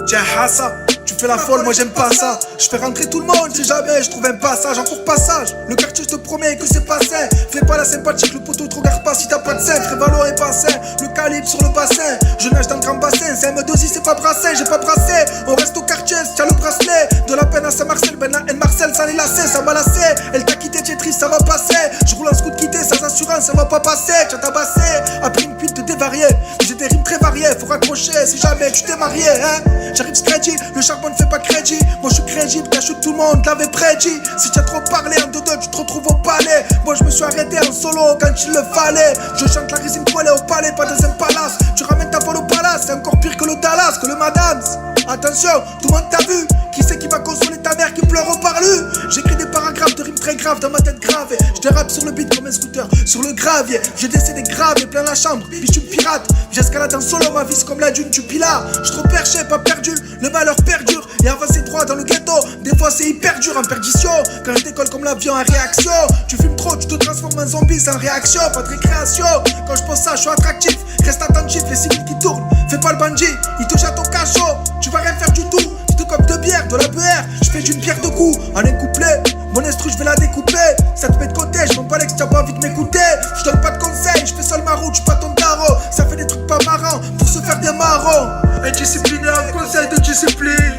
Tiens Hassa, tu fais la folle, moi j'aime pas ça. Je fais rentrer tout le monde si jamais je trouve un passage. En court passage, le quartier je te promets que c'est pas sain. Fais pas la sympathique, le poteau te regarde pas si t'as pas de sein. Frévalo est pas sain, le calibre sur le bassin. Je nage dans le grand bassin, c'est M2I, c'est pas brassé. J'ai pas brassé, on reste au quartier, tiens le bracelet. De la peine à Saint-Marcel, Ben Laden Marcel, ça les lacets, ça m'a lassé. Elle t'a quitté, t'es triste, ça va passer. Je roule en scoot quitté, sans assurance, ça va pas passer. T'as tabassé, après une cuite de dévarié. J'ai des rimes très variées, faut raccrocher si jamais tu t'es marié, hein. J'arrive scratchy, le charbon ne fait pas crédit. Moi je suis crédible, t'achètes tout le monde, l'avait prédit. Si t'as trop parlé en deux-deux, tu te retrouves au palais. Moi je me suis arrêté en solo quand il le fallait. Je chante la résine poêlée au palais, pas dans un palace. Tu ramènes ta folle au palace, c'est encore pire que le Dallas, que le Madame. Attention, tout le monde t'a vu. Qui c'est qui va consoler ta mère qui pleure au parlu? J'écris des paragraphes de rimes très graves dans ma tête grave. Je dérape sur le beat comme un scooter sur le gravier. J'ai décédé grave et plein la chambre. Puis je suis pirate, j'escalade en solo, ma vie c'est comme la dune du pilat. Je trop perché, pas perdu, le malheur perdure. Et avancer droit dans le ghetto, des fois c'est hyper dur en perdition. Quand je décolle comme l'avion en réaction, tu fumes trop, tu te transformes en zombie sans réaction, pas de récréation. Quand je pense ça, je suis attractif, reste attentif, les civils qui tournent. Fais pas le bandit, il te jette au cachot. Tu vas rien faire du tout, tu te copes de bière, de la BR. Je fais d'une pierre deux coups, en un couplet. Mon instru, je vais la découper. Ça te met de côté, je m'en bats l'ex, t'as pas envie de m'écouter. Je donne pas de conseils, je fais seul ma route, je suis pas ton tarot. Ça fait des trucs pas marrants pour se faire des marrons. Indiscipliné, un conseil de discipline.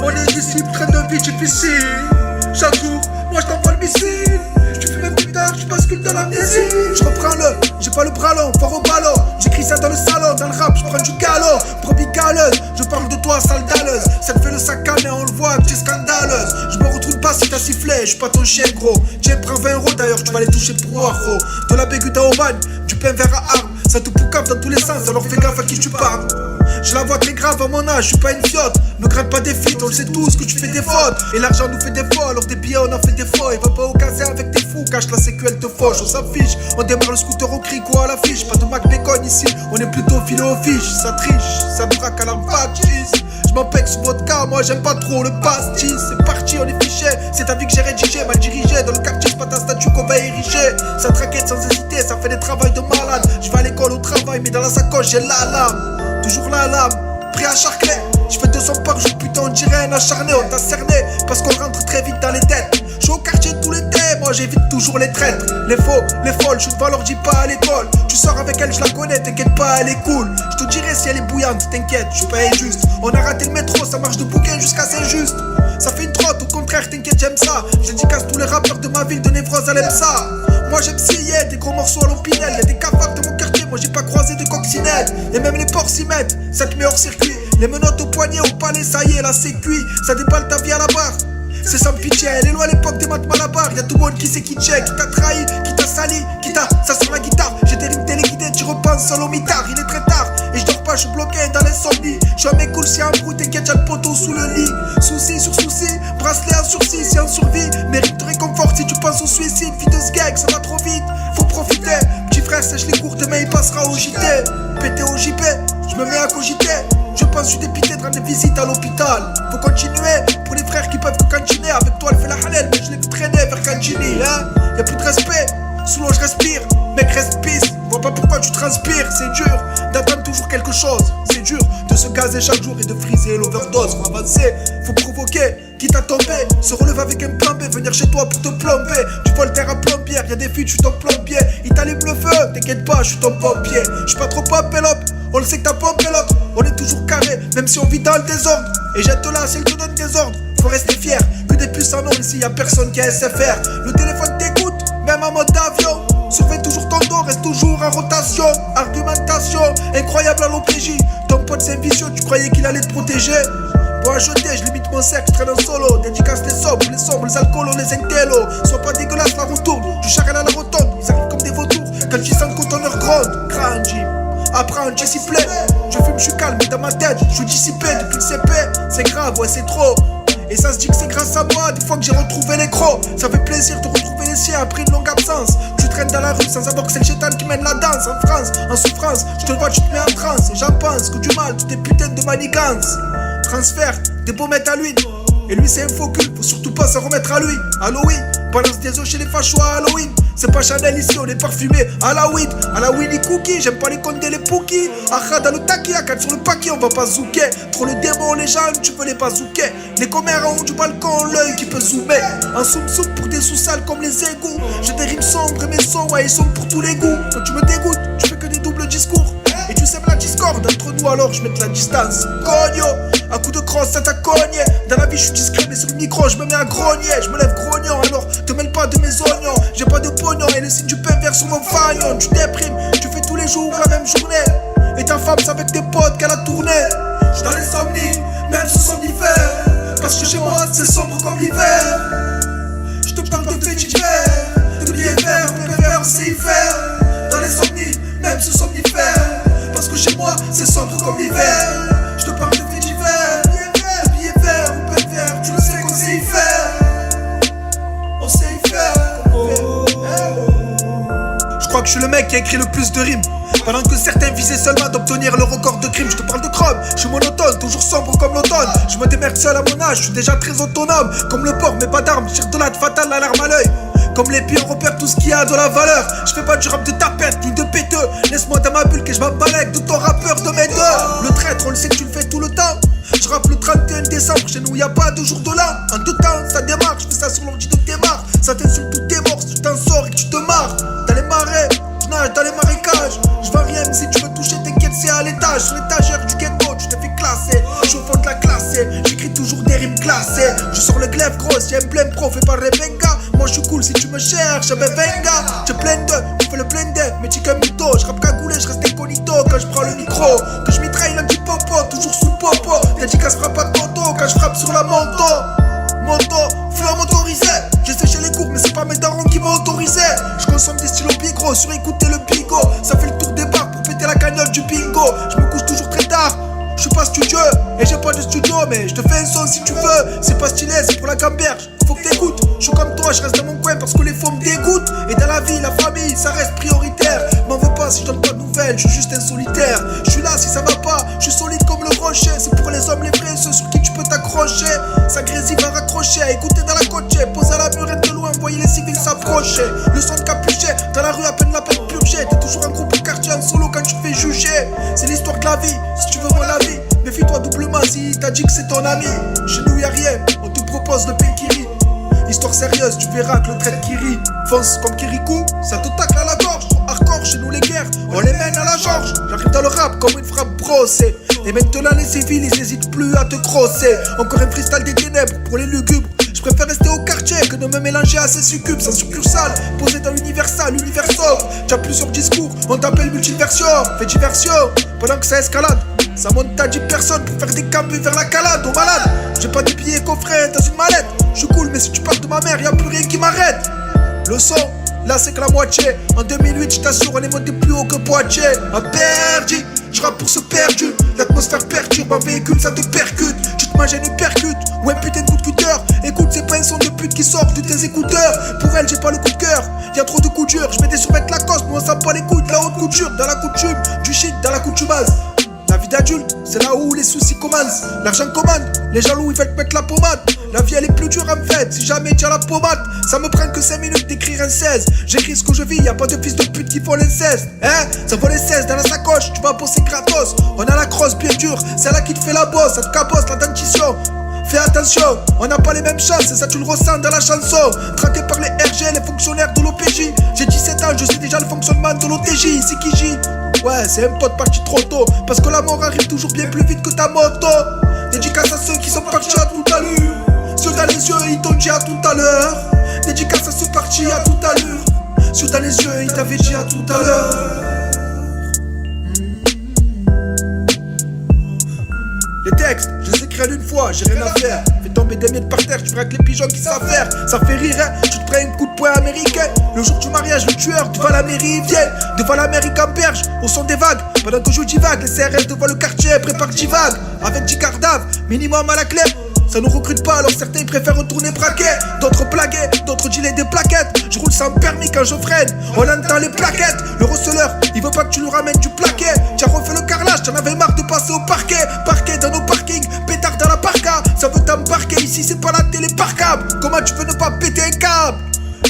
On est disciples, train de vie difficile. Chaque jour, moi je t'envoie le missile. Tu fais même plus tard, je bascule dans l'amnésie. Je reprends le, j'ai pas le bras long, fort au ballon. J'écris ça dans le salon, dans le rap, je prends du galop. Brebis galeuse, je parle de toi, sale dalleuse. Ça te fait le sac à main, on le voit, tu es scandaleuse. Je me retrouve pas si t'as sifflé, je suis pas ton chien gros. Tiens, prends 20 € d'ailleurs, tu vas les toucher pour Waro. De la béguta au bagne, du pain vert à arme. Ça te poucave dans tous les sens, alors fais gaffe à qui tu parles. Je la vois très grave à mon âge, je suis pas une fiotte. Ne gratte pas des feats, on le sait tous que tu fais des fautes. Et l'argent nous fait des faux, alors des billets on en fait des faux. Et va pas au casé avec des fous, cache la sécu elle te fauche. On s'affiche, on démarre le scooter au cri quoi à l'affiche. Pas de Mac Bacon ici, on est plutôt filé aux fiches. Ça triche, ça braque à la factice. Je m'empêche sur votre cas, moi j'aime pas trop le pastis. C'est parti, on est fiché, c'est ta vie que j'ai rédigé, mal dirigé. Dans le quartier, c'est pas ta statue qu'on va ériger. Ça traquette sans hésiter, ça fait des travails de malade. Je vais à l'école, au travail, mais dans la sacoche j'ai la lame. Toujours la lame, prêt à charcler. Je fais 200 par jour, putain on dirait un acharné. On t'a cerné, parce qu'on rentre très vite dans les têtes. Je suis au quartier tout l'été, moi j'évite toujours les traîtres. Les faux, les folles, je ne leur dis pas à l'école. Tu sors avec elle, je la connais, t'inquiète pas, elle est cool. Je te dirai si elle est bouillante, t'inquiète, je suis pas injuste. On a raté le métro, ça marche de bouquin jusqu'à Saint-Just. Ça fait une trotte, au contraire, t'inquiète, j'aime ça. Je dédicace tous les rappeurs de ma ville, de Névrose à l'EPSA. Moi j'aime scier des gros morceaux à l'opinel. Y'a des cafards de mon quartier, moi j'ai pas croisé de coccinelle. Et même les porcs s'y mettent, ça te met hors circuit. Les menottes au poignet, au palais, ça y est, là c'est cuit. Ça déballe ta vie à la barre. C'est sans pitié, elle est loin à l'époque des maths malabar. Y'a tout le monde qui sait qui check, qui t'a trahi, qui t'a sali, qui t'a. Ça sur la guitare, j'ai des rimes téléguidées, tu repenses seul au mitard. Il est très tard, et je dors pas, je suis bloqué dans l'insomnie. Je suis un mec cool, si un bruit, t'inquiète, y'a le poteau sous le lit. Souci sur souci, bracelet en sursis, si en survie. Mérite de réconfort si tu penses au suicide. Vie de ce gag, ça va trop vite, faut profiter. Petit frère sèche les cours, demain il passera au JT. Pété au JP, je me mets à cogiter. Je pense, je suis dépité de rendre des visites à l'hôpital. Faut continuer, pour les frères qui peuvent que cantiner. Avec toi elle fait la halal, mais je l'ai vu traîner vers Cantini, hein. Y'a plus de respect, sous l'eau je respire. Mec reste pisse, vois pas pourquoi tu transpires. C'est dur d'attendre toujours quelque chose. C'est dur de se gazer chaque jour et de friser l'overdose. Faut avancer, faut provoquer, quitte à tomber. Se relever avec un plan B, venir chez toi pour te plomber. Du Voltaire à plombière, y'a des filles, je suis ton plombier. Il t'allume le feu, t'inquiète pas, je suis ton pompier. Je suis pas trop up, on le sait que t'as pompé l'autre. On est toujours carré, même si on vit dans le désordre. Et jette là si elle te donne des ordres. Faut rester fier, que des puces en or ici, y'a personne qui a SFR. Le téléphone t'écoute, même en mode avion. Surveille toujours ton dos, reste toujours en rotation. Argumentation, incroyable à l'OPJ. Ton pote c'est vicieux, tu croyais qu'il allait te protéger. Pour acheter, je limite mon cercle, je traîne en solo. Dédicace les sombres, les alcoolos, les intellos. Sois pas dégueulasse, la roue tourne. Du charrel à la rotonde, ils arrivent comme des vautours. Quand ils sentent qu'on leur gronde, grand Jim. Apprends, s'y plaît. Je fume, je suis calme, mais dans ma tête, je suis dissipé depuis le CP. C'est grave, ouais, c'est trop. Et ça se dit que c'est grâce à moi, des fois que j'ai retrouvé les crocs. Ça fait plaisir de retrouver les siens après une longue absence. Tu traînes dans la rue sans savoir que c'est le chétan qui mène la danse. En France, en souffrance, je te vois, tu te mets en transe. Et j'en pense que du mal, toutes tes putains de manigances. Transfert, des pommettes à l'huile. Et lui c'est un faux cul, faut surtout pas s'en remettre à lui. Halloween, balance des os chez les fachos à Halloween. C'est pas Chanel ici, on est parfumé à la weed, à la Winnie Cookie. J'aime pas les condés, les pookies. Arrête dans le taquet, à 4 sur le paquet, on va pas zouker. Trop le démon, les gens, tu veux les bazooker. Les commères en haut du balcon, l'œil qui peut zoomer. Un soum-soum pour des sous-sales comme les égouts. J'ai des rimes sombres et mes sons, ouais, ils sont pour tous les goûts. Quand tu me dégoûtes, tu fais que des doubles discours. Et tu sèmes la discorde entre nous, alors je mets de la distance. Cogno, un coup de crosse, ça t'a cogné. Dans la vie, je suis discret, mais sur le micro, je me mets à grogner. Je me lève grognon, alors te mêle pas de mes oignons. J'ai pas de pognon et le signe du pain vert sur mon fagnon. Tu déprimes, tu fais tous les jours la même journée. Et ta femme, c'est avec tes potes qu'elle a tourné. J'suis dans l'insomnie, même sous son hiver. Parce que chez moi, c'est sombre comme l'hiver. Je te parle de faits divers, de billets verts, de verts, c'est hiver. Dans l'insomnie, même sous somnifère. Parce que chez moi, c'est sombre comme l'hiver. Je te parle de faits divers, de billets verts, ou pas verts. Tu le sais qu'on sait y faire. On sait y faire. Je crois que je suis le mec qui a écrit le plus de rimes. Pendant que certains visaient seulement d'obtenir le record de crime. Je te parle de chrome, je suis monotone, toujours sombre comme l'automne. Je me démerde seul à mon âge, je suis déjà très autonome. Comme le porc mais pas d'armes, tire de l'âne fatale, l'alarme à l'œil. Comme les pieds, on repère tout ce qui a de la valeur. Je fais pas du rap de tapette, ni de péteux. Laisse-moi dans ma bulle que je m'embalèque de ton rappeur de mes deux. Le traître, on le sait que tu le fais tout le temps. Je rappe le 31 décembre, chez nous y'a pas de jour de l'an. En 2 temps, ça démarre, je fais ça sur l'ordi de tes marres. Ça t'insulte tous tes morts, si tu t'en sors et que tu te marres. Dans les marais, je nage dans les marécages. Je vois rien, mais si tu veux toucher, t'inquiète, c'est à l'étage. Sur l'étagère du ghetto, tu t'es fait classer. Je suis au fond de la classe, j'écris toujours des rimes classées. Je sors le glaive gros, y'a un blême pro, fais pas le revenga. Moi je suis cool si tu me cherches, ben venga. Tu plein de, tu fais le blender, mais tu qu'un mytho. Je rappe cagoulé, je reste incognito quand je prends le micro. Que je mitraille un petit popo, toujours sous le popo. T'as dit qu'elle se frappe pas de toto quand je frappe sur la moto. Moto, flow motorisé. J'ai séché les cours, mais c'est pas mes darons qui m'ont autorisé. Je consomme des stylos bigros, sur écouter le bigot. Ça fait le tour des bars pour péter la cagnotte du bingo. Je me couche toujours très tard. Je suis pas studieux et j'ai pas de studio, mais je te fais un son si tu veux. C'est pas stylé, c'est pour la gamberge. Faut que t'écoutes. Je suis comme toi, je reste dans mon coin parce que les faux me dégoûtent. Et dans la vie, la famille, ça reste prioritaire. M'en veux pas si je donne pas de nouvelles, je suis juste un solitaire. Je suis là si ça va pas, je suis solide comme le rocher. C'est pour les hommes les vrais, ceux sur qui tu peux t'accrocher. Ça grésille va raccrocher, à écouter dans la côte. Pose à la murette de loin, voyez les civils s'approcher. Le son de capuché, dans la rue à peine la peine purgée. T'es toujours un groupe au quartier en solo quand tu te fais juger. C'est l'histoire de la vie, si tu veux mon avis. Méfie-toi doublement si t'as dit que c'est ton ami. Chez nous y'a rien, on te propose le Pekiri. Histoire sérieuse, tu verras que le trait qui rit. Fonce comme Kirikou, ça te tacle à la gorge. Hardcore, chez nous les guerres, on les mène à la George. J'arrive dans le rap comme une frappe brossée. Et maintenant les civils, ils hésitent plus à te crosser. Encore un freestyle des ténèbres pour les lugubres. Je préfère rester au quartier que de me mélanger à ces succubes. Sans succursale, posé dans l'universal, l'univers sombre. Tu as plusieurs discours, on t'appelle multiversion. Fais diversion, pendant que ça escalade. Ça monte à 10 personnes pour faire des cambus vers la calade. Aux malades, j'ai pas de billets coffrets dans une mallette. Je suis cool, mais si tu parles de ma mère, y'a plus rien qui m'arrête. Le son, là c'est que la moitié. En 2008, je t'assure, on est monté plus haut que Poitiers. À Perdi, je rappe pour ce perdu. L'atmosphère perturbe, un véhicule ça te percute. Tu te manges une percute ou un putain de coup de cutter. Écoute, c'est pas un son de pute qui sort de tes écouteurs. Pour elle, j'ai pas le coup de cœur, y'a trop de coups durs. Je mets des survêtements Lacoste, moi ça pas les coups de la haute couture. Dans la coutume, du shit, dans la coutumasse. La vie d'adulte, c'est là où les soucis commencent. L'argent commande, les jaloux ils veulent te mettre la pommade. La vie elle est plus dure en fait, si jamais tu as la pommade. Ça me prend que 5 minutes d'écrire un 16. J'écris ce que je vis, y'a pas de fils de pute qui font l'inceste. Hein, ça vaut les 16 dans la sacoche, tu vas bosser gratos. On a la crosse bien dure, c'est là qui te fait la bosse. Ça te cabosse la dentition. Fais attention, on n'a pas les mêmes chances, et ça tu le ressens dans la chanson. Traqué par les RG, les fonctionnaires de l'OPJ. J'ai 17 ans, je sais déjà le fonctionnement de l'OTJ, ici qui gît. Ouais, c'est un pote parti trop tôt, parce que la mort arrive toujours bien plus vite que ta moto. Dédicace à ceux qui sont partis à toute allure. Ceux dans les yeux, ils t'ont dit à tout à l'heure. Dédicace à ceux partis à toute allure. Ceux dans les yeux, ils t'avaient dit à tout à l'heure. Les textes, je les écris d'une fois, j'ai rien à faire. Fais tomber des miettes par terre, tu verras que les pigeons qui savent faire. Ça fait rire, hein, tu te prends un coup de poing américain. Le jour du mariage, le tueur devant la mairie vient. Devant la mairie camberge, au son des vagues. Pendant que je divague, les CRS devant le quartier préparent divague. Avec 10 cardaves, minimum à la clé. Ça nous recrute pas, alors certains préfèrent retourner braquer. D'autres blaguer, d'autres dealer des plaquettes. Je roule sans permis quand je freine, on entend les plaquettes. Le receleur, il veut pas que tu lui ramènes du plaquet. Tu as refait le carrelage, t'en avais marre de passer au parquet. Parquet dans nos parkings, pétard dans la parka. Ça veut t'embarquer, ici c'est pas la télé par câble. Comment tu veux ne pas péter un câble?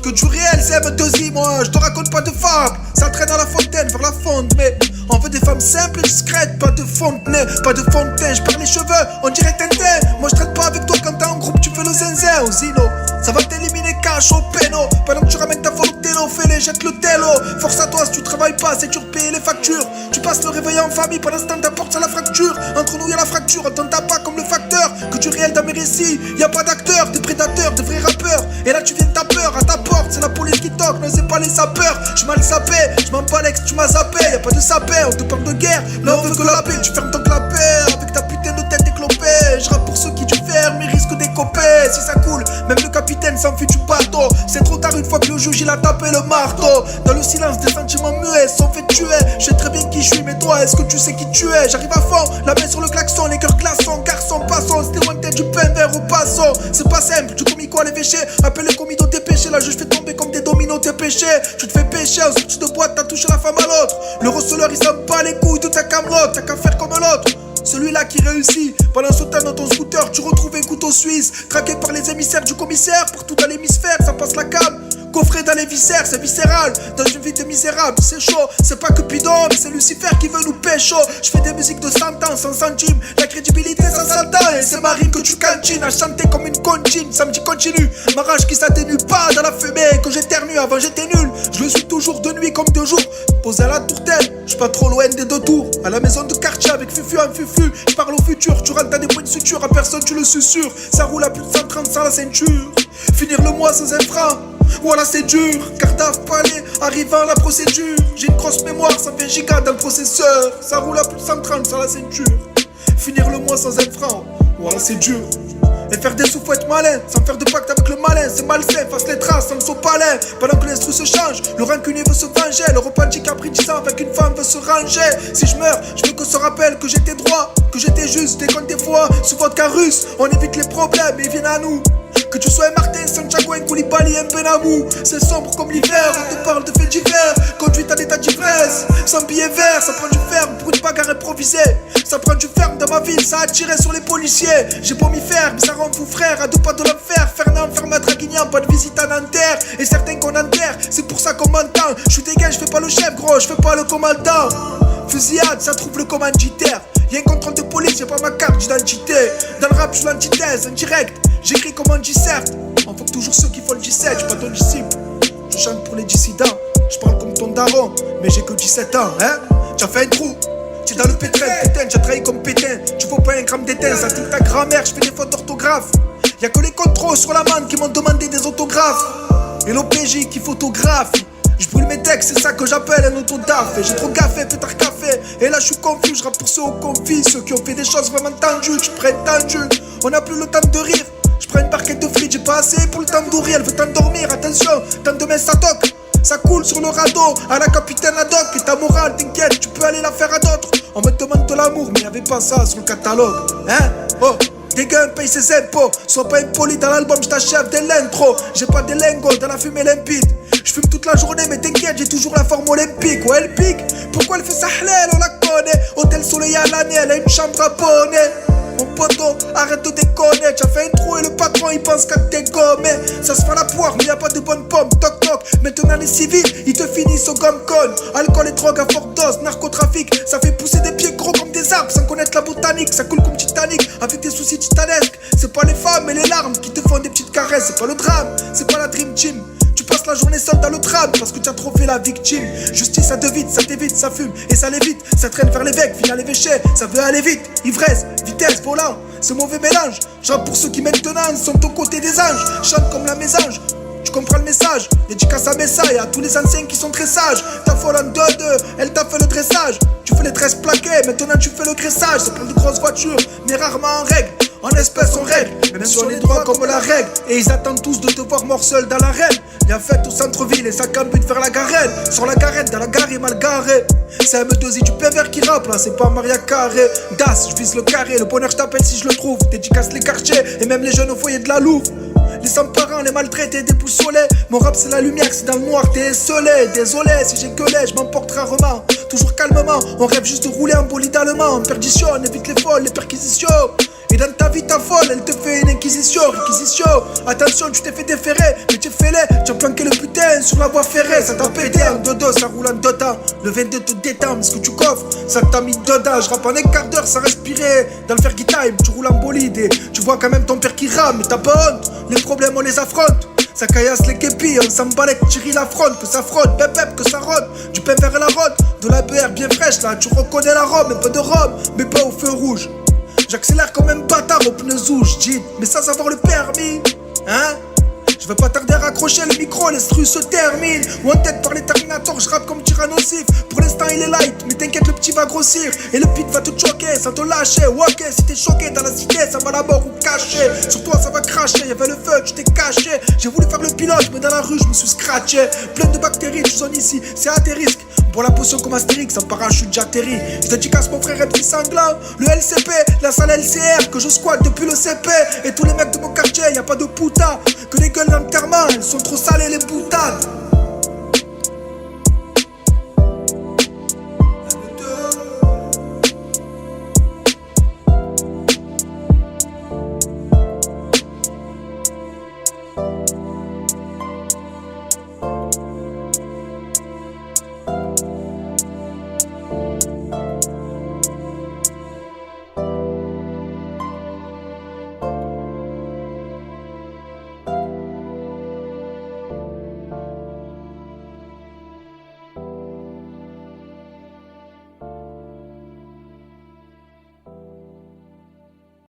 Que du réel, c'est M2I, moi, je te raconte pas de fable. Ça traîne à la fontaine, vers la fonte, mais on veut des femmes simples et discrètes, pas de fontenay, pas de fontaine. Je perds les cheveux, on dirait Tintin. Moi je traite pas avec toi quand t'es en groupe, tu fais le zinzin au zino. Ça va t'éliminer cash au péno. Pendant que tu ramènes ta volontélo, fais-les, jette le télo. Force à toi si tu travailles pas, c'est dur de payer les factures. Tu passes le réveil en famille, pendant ce temps ta porte c'est la fracture. Entre nous y'a la fracture, on t'entend pas comme le facteur. Que du réel dans mes récits, y'a pas d'acteurs, des prédateurs, des vrais rappeurs. Et là tu viens de ta peur, à ta porte, c'est la police qui toque, non c'est pas les sapeurs. Je mal sapé, je m'en bats l'ex, tu m'as zappé. Y'a pas de sapé, on te parle de guerre, là on veut que la paix. Tu fermes ton clapet, avec ta putain de tête éclopée. Je rappe pour ceux qui du ferment, mais risquent d'écoper. Si ça coule, même le capitaine s'enfuit du bateau. C'est trop tard une fois que le juge il a tapé le marteau. Dans le silence des sentiments muets sont fait tuer. Je sais très bien qui je suis, mais toi est-ce que tu sais qui tu es? J'arrive à fond, la main sur le klaxon, les cœurs glaçons. Garçon, passons, c'était one tête du pain vert au passant. C'est pas simple, tu commis quoi l'évêché? Appelle le commis tes péchés, là je fais tomber comme des dominos tes péchés. Tu te fais pécher, en sortie de boîte, t'as touché la femme à l'autre. Le receleur il s'en bat les couilles de ta camelote, t'as qu'à faire comme l'autre. Celui-là qui réussit, pendant ce temps dans ton scooter, tu retrouves un couteau suisse, traqué par les émissaires du commissaire, partout dans l'hémisphère, ça passe la cam. Coffré dans les viscères, c'est viscéral. Dans une vie de misérable, c'est chaud. C'est pas Cupidon, mais c'est Lucifer qui veut nous pécho. Je fais des musiques de 100 ans, sans centime. La crédibilité, ça s'entend. Et c'est ma rime que tu cantines à chanter comme une contine. Samedi continue, ma rage qui s'atténue pas dans la fumée. Que j'éternue, avant j'étais nul. Je le suis toujours de nuit comme de jour. Posé à la tourtelle, je suis pas trop loin des deux tours. À la maison de quartier avec Fufu en Fufu. Je parle au futur, tu rentres dans des points de suture. À personne tu le susurres. Ça roule à plus de 130 sans la ceinture. Finir le mois sans un franc. Voilà c'est dur, Cardaf palais, arrivant à la procédure. J'ai une grosse mémoire, 120 gigas dans le processeur. Ça roule à plus de 130 sur la ceinture. Finir le mois sans un franc, voilà c'est dur. Et faire des sous-fouettes malins, sans faire de pacte avec le malin. C'est malsain, fasse les traces sans le sopalin. Pendant que l'instru se change, le rancunier veut se venger. Le repentis qui a pris 10 ans avec une femme veut se ranger. Si je meurs, je veux qu'on se rappelle que j'étais droit, que j'étais juste. Et quand des fois, sous vodka russe, on évite les problèmes et ils viennent à nous. Que tu sois un Martin, Santiago, un Koulibaly, un Benamou. C'est sombre comme l'hiver, on te parle de faits divers. Conduite en état d'ivresse, sans billet vert. Ça prend du ferme pour une bagarre improvisée. Ça prend du ferme dans ma ville, ça a tiré sur les policiers. J'ai beau m'y faire, mais ça rend fou frère. À deux pas de l'enfer, Fernand, ferme à Draguignan. Pas de visite à Nanterre, et certains qu'on enterre. C'est pour ça qu'on m'entend. Je suis dégage, je fais pas le chef gros, je fais pas le commandant. Fusillade, ça trouve le commanditaire. Y'a un contrôle de police, j'ai pas ma carte d'identité. Dans le rap, je suis l'antithèse, en direct. J'écris comme on dit certes. On fuck toujours ceux qui font le 17, j'suis pas ton disciple. Je chante pour les dissidents. Je parle comme ton daron, mais j'ai que 17 ans, hein. T'as fait un trou, t'es dans le pétrin, putain, t'as trahi comme pétain. Tu vaux pas un gramme d'étain, ça tue ta grand-mère, j'fais des fautes d'orthographe. Y'a que les contrôles sur la manne qui m'ont demandé des autographes. Et l'OPJ qui photographie. Je brûle mes textes, c'est ça que j'appelle un autodaf. J'ai trop gaffé, fait tard café. Et là je suis confus, je rappe pour ceux au confit. Ceux qui ont fait des choses vraiment tendues, tu prétendu. On n'a plus le temps de rire. Je prends une barquette de frites, j'ai pas assez pour le temps d'ouvrir. Elle veut t'endormir, attention, tant demain ça toque. Ça coule sur le radeau, à la capitaine Haddock. Et ta morale, t'inquiète, tu peux aller la faire à d'autres. On me demande de l'amour, mais y'avait pas ça sur le catalogue. Hein? Oh, des gars payent ses impôts. Sois pas impoli dans l'album, je t'achève de l'intro. J'ai pas de lingots dans la fumée limpide. Je fume toute la journée, mais t'inquiète, j'ai toujours la forme olympique. Ouais, elle pique. Pourquoi elle fait sa halal, on la connaît. Hôtel Soleil à l'année, elle a une chambre à bonnet. Mon poteau, arrête de déconner. T'as fait un trou et le patron il pense qu'à t'es gommé. Ça se fait la poire, mais y a pas de bonne pomme. Toc toc, maintenant les civils, ils te finissent au gomme-con. Alcool et drogue à forte dose, narcotrafic. Ça fait pousser des pieds gros comme des arbres sans connaître la botanique. Ça coule comme Titanic, avec des soucis titanesques. C'est pas les femmes et les larmes qui te font des petites caresses. C'est pas le drame, c'est pas la dream team. Tu passes la journée seule dans le tram parce que tu as trop fait la victime. Justice ça t'évite, ça fume et ça l'évite. Ça traîne vers l'évêque, final évêché, ça veut aller vite. Ivresse, vitesse, volant, ce mauvais mélange. Genre pour ceux qui maintenant sont aux côtés des anges. Chante comme la mésange, tu comprends le message. Dédicace à Messa et à tous les anciens qui sont très sages. Ta folle en 2-2, elle t'a fait le dressage. Tu fais les tresses plaquées, maintenant tu fais le graissage. Ça prend de grosses voitures, mais rarement en règle. En espèce on règle, même si on est droit comme la règle. Et ils attendent tous de te voir mort seul dans l'arène. Y'a fête au centre-ville et ça cambute vers la garenne. Sur la garenne, dans la gare il mal garé. C'est M2I du pervers qui rappe là, c'est pas Maria Carré. Das, je vise le carré, le bonheur je t'appelle si je le trouve. Dédicace les quartiers et même les jeunes au foyer de la Louve. Les sans-parents, les maltraités, déboussolés. Mon rap c'est la lumière, c'est dans le noir, t'es esselé. Désolé si j'ai gueulé, je m'emporte rarement. Toujours calmement, on rêve juste de rouler en bolide allemand. En perdition, on évite les folles, les perquisitions. Et dans ta vie ta folle, elle te fait une réquisition. Attention, tu t'es fait déférer, mais tu fais les. Tu as planqué le putain sur la voie ferrée. Ça t'a pété en dodo, ça roule en dedans. Le 22 te détend, ce que tu coffres, ça t'a mis dedans. Je rappe en un quart d'heure, ça respirait. Dans le Fergie Time, tu roules en bolide et tu vois quand même ton père qui rame. Mais t'as pas honte, les problèmes on les affronte. Ça caillasse les képis, on s'en bat que Thierry la fronte, que ça frotte, pep, que ça rote. Du pain vers la rote, de la bière bien fraîche là, tu reconnais la rhum, un peu de rhum, mais pas au feu rouge. J'accélère comme un bâtard au pneu zouge, dit, mais sans avoir le permis, hein? Je veux pas tarder à raccrocher le micro, l'instru se termine. Ou en tête par les Terminators, je rappe comme Tyrannosif. Pour l'instant il est light, mais t'inquiète le petit va grossir. Et le pit va te choquer, sans te lâcher. Ok, si t'es choqué dans la cité, ça va d'abord ou caché. Sur toi ça va cracher, y'avait le feu, tu t'es caché. J'ai voulu faire le pilote, mais dans la rue je me suis scratché. Plein de bactéries, tu zones ici, c'est à tes risques. Pour la potion comme Astérix, en parachute j'atterris. Je dédicace mon frère MC Sanglant, le LCP, la salle LCR que je squatte depuis le CP. Et tous les mecs de mon quartier, y a pas de puta, que les gueules d'enterrement, elles sont trop salées les boutades.